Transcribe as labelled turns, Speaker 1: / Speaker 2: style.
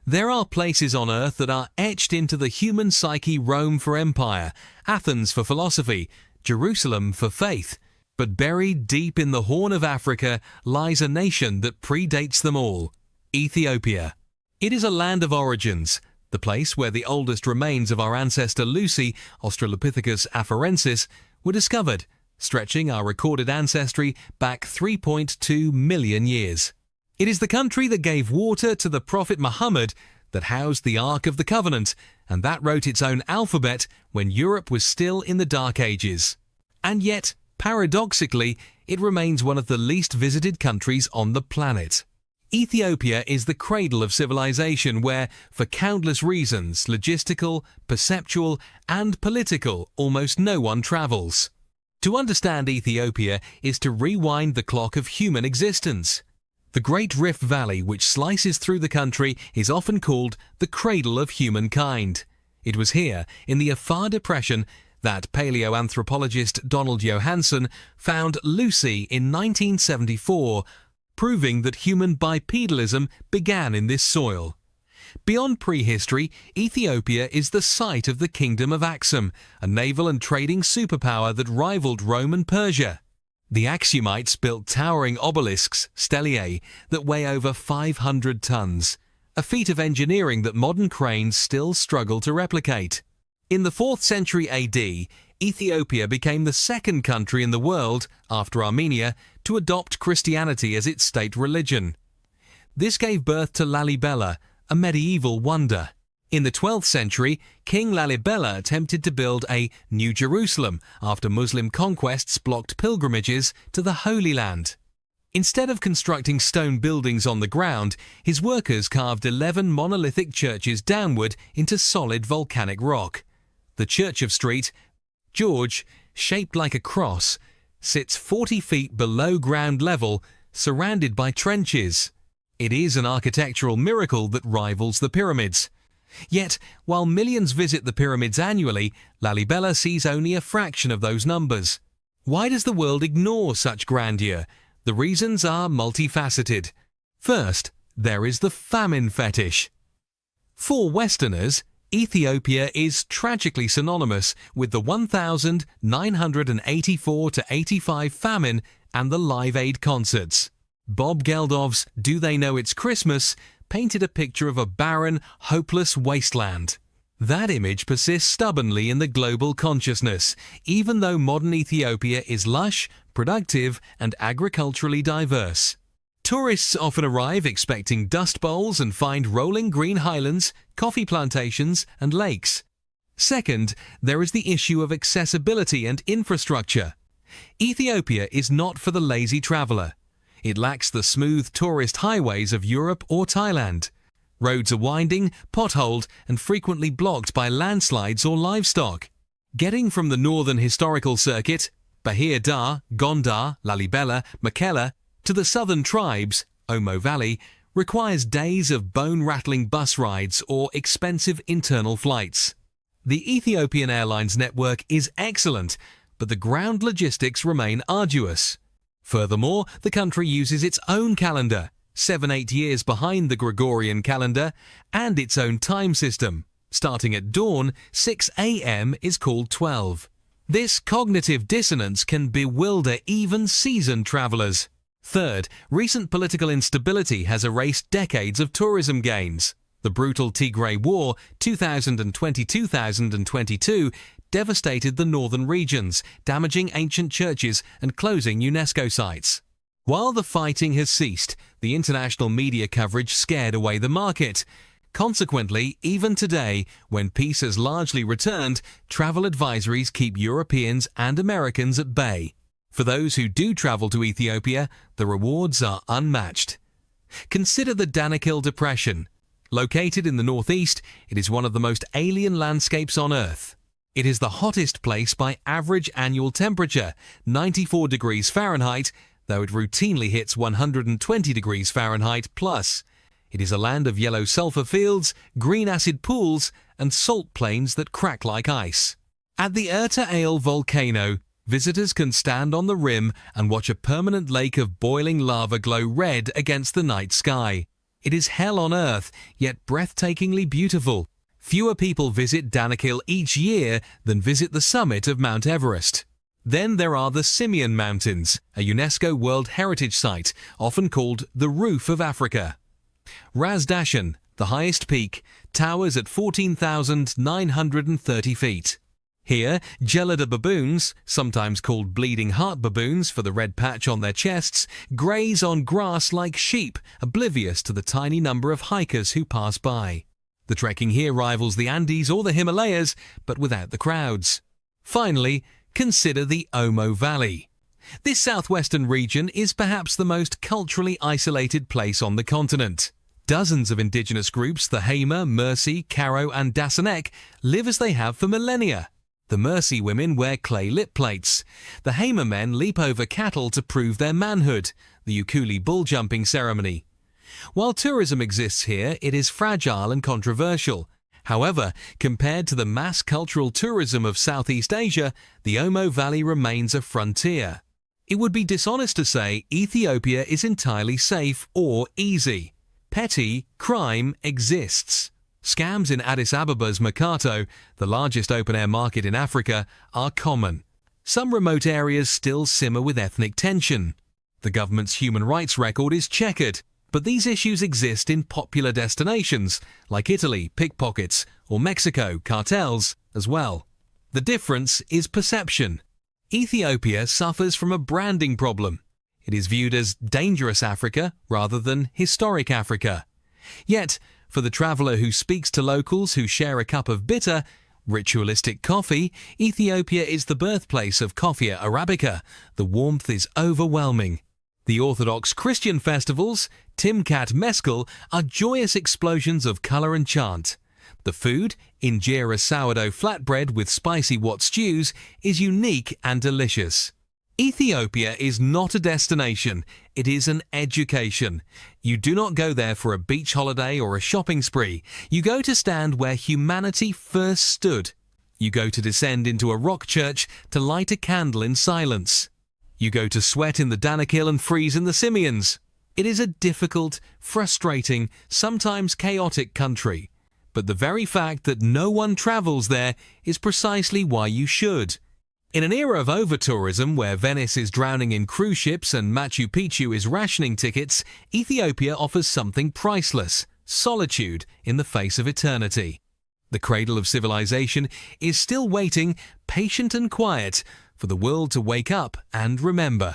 Speaker 1: There are places on Earth that are etched into the human psyche: Rome for empire, Athens for philosophy, Jerusalem for faith. But buried deep in the Horn of Africa lies a nation that predates them all: Ethiopia. It is a land of origins, the place where the oldest remains of our ancestor Lucy, Australopithecus afarensis, were discovered, stretching our recorded ancestry back 3.2 million years. It is the country that gave water to the Prophet Muhammad, that housed the Ark of the Covenant, and that wrote its own alphabet when Europe was still in the Dark Ages. And yet, paradoxically, it remains one of the least visited countries on the planet. Ethiopia is the cradle of civilization where, for countless reasons, logistical, perceptual, and political, almost no one travels. To understand Ethiopia is to rewind the clock of human existence. The Great Rift Valley, which slices through the country, is often called the cradle of humankind. It was here, in the Afar Depression, that paleoanthropologist Donald Johanson found Lucy in 1974, proving that human bipedalism began in this soil. Beyond prehistory, Ethiopia is the site of the Kingdom of Aksum, a naval and trading superpower that rivaled Rome and Persia. The Aksumites built towering obelisks, stelae, that weigh over 500 tons, a feat of engineering that modern cranes still struggle to replicate. In the 4th century AD, Ethiopia became the second country in the world, after Armenia, to adopt Christianity as its state religion. This gave birth to Lalibela, a medieval wonder. In the 12th century, King Lalibela attempted to build a New Jerusalem after Muslim conquests blocked pilgrimages to the Holy Land. Instead of constructing stone buildings on the ground, his workers carved 11 monolithic churches downward into solid volcanic rock. The Church of St. George, shaped like a cross, sits 40 feet below ground level, surrounded by trenches. It is an architectural miracle that rivals the pyramids. Yet, while millions visit the pyramids annually, Lalibela sees only a fraction of those numbers. Why does the world ignore such grandeur? The reasons are multifaceted. First, there is the famine fetish. For Westerners, Ethiopia is tragically synonymous with the 1984-85 famine and the Live Aid concerts. Bob Geldof's Do They Know It's Christmas painted a picture of a barren, hopeless wasteland. That image persists stubbornly in the global consciousness, even though modern Ethiopia is lush, productive, and agriculturally diverse. Tourists often arrive expecting dust bowls and find rolling green highlands, coffee plantations, and lakes. Second, there is the issue of accessibility and infrastructure. Ethiopia is not for the lazy traveler. It lacks the smooth tourist highways of Europe or Thailand. Roads are winding, potholed, and frequently blocked by landslides or livestock. Getting from the northern historical circuit, Bahir Dar, Gondar, Lalibela, Mekelle, to the southern tribes, Omo Valley, requires days of bone-rattling bus rides or expensive internal flights. The Ethiopian Airlines network is excellent, but the ground logistics remain arduous. Furthermore, the country uses its own calendar, 7-8 years behind the Gregorian calendar, and its own time system. Starting at dawn, 6 a.m. is called 12. This cognitive dissonance can bewilder even seasoned travelers. Third, recent political instability has erased decades of tourism gains. The brutal Tigray War, 2020-2022, devastated the northern regions, damaging ancient churches and closing UNESCO sites. While the fighting has ceased, the international media coverage scared away the market. Consequently, even today, when peace has largely returned, travel advisories keep Europeans and Americans at bay. For those who do travel to Ethiopia, the rewards are unmatched. Consider the Danakil Depression. Located in the northeast, it is one of the most alien landscapes on Earth. It is the hottest place by average annual temperature, 94 degrees Fahrenheit, though it routinely hits 120 degrees Fahrenheit plus. It is a land of yellow sulfur fields, green acid pools, and salt plains that crack like ice. At the Erta Ale volcano, visitors can stand on the rim and watch a permanent lake of boiling lava glow red against the night sky. It is hell on earth, yet breathtakingly beautiful. Fewer people visit Danakil each year than visit the summit of Mount Everest. Then there are the Simien Mountains, a UNESCO World Heritage Site, often called the Roof of Africa. Ras Dashen, the highest peak, towers at 14,930 feet. Here, gelada baboons, sometimes called bleeding heart baboons for the red patch on their chests, graze on grass like sheep, oblivious to the tiny number of hikers who pass by. The trekking here rivals the Andes or the Himalayas, but without the crowds. Finally, consider the Omo Valley. This southwestern region is perhaps the most culturally isolated place on the continent. Dozens of indigenous groups, the Hema, Mercy, Karo and Dasanek, live as they have for millennia. The Mercy women wear clay lip plates. The Hema men leap over cattle to prove their manhood, the Ukuli bull jumping ceremony. While tourism exists here, it is fragile and controversial. However, compared to the mass cultural tourism of Southeast Asia, the Omo Valley remains a frontier. It would be dishonest to say Ethiopia is entirely safe or easy. Petty crime exists. Scams in Addis Ababa's Mercato, the largest open-air market in Africa, are common. Some remote areas still simmer with ethnic tension. The government's human rights record is checkered, but these issues exist in popular destinations like Italy, pickpockets, or Mexico, cartels, as well. The difference is perception. Ethiopia suffers from a branding problem. It is viewed as dangerous Africa rather than historic Africa. Yet, for the traveller who speaks to locals who share a cup of bitter, ritualistic coffee, Ethiopia is the birthplace of Coffea arabica. The warmth is overwhelming. The Orthodox Christian festivals, Timkat Meskel, are joyous explosions of colour and chant. The food, injera sourdough flatbread with spicy wat stews, is unique and delicious. Ethiopia is not a destination, it is an education. You do not go there for a beach holiday or a shopping spree. You go to stand where humanity first stood. You go to descend into a rock church to light a candle in silence. You go to sweat in the Danakil and freeze in the Simians. It is a difficult, frustrating, sometimes chaotic country. But the very fact that no one travels there is precisely why you should. In an era of over-tourism where Venice is drowning in cruise ships and Machu Picchu is rationing tickets, Ethiopia offers something priceless: solitude in the face of eternity. The cradle of civilization is still waiting, patient and quiet, for the world to wake up and remember.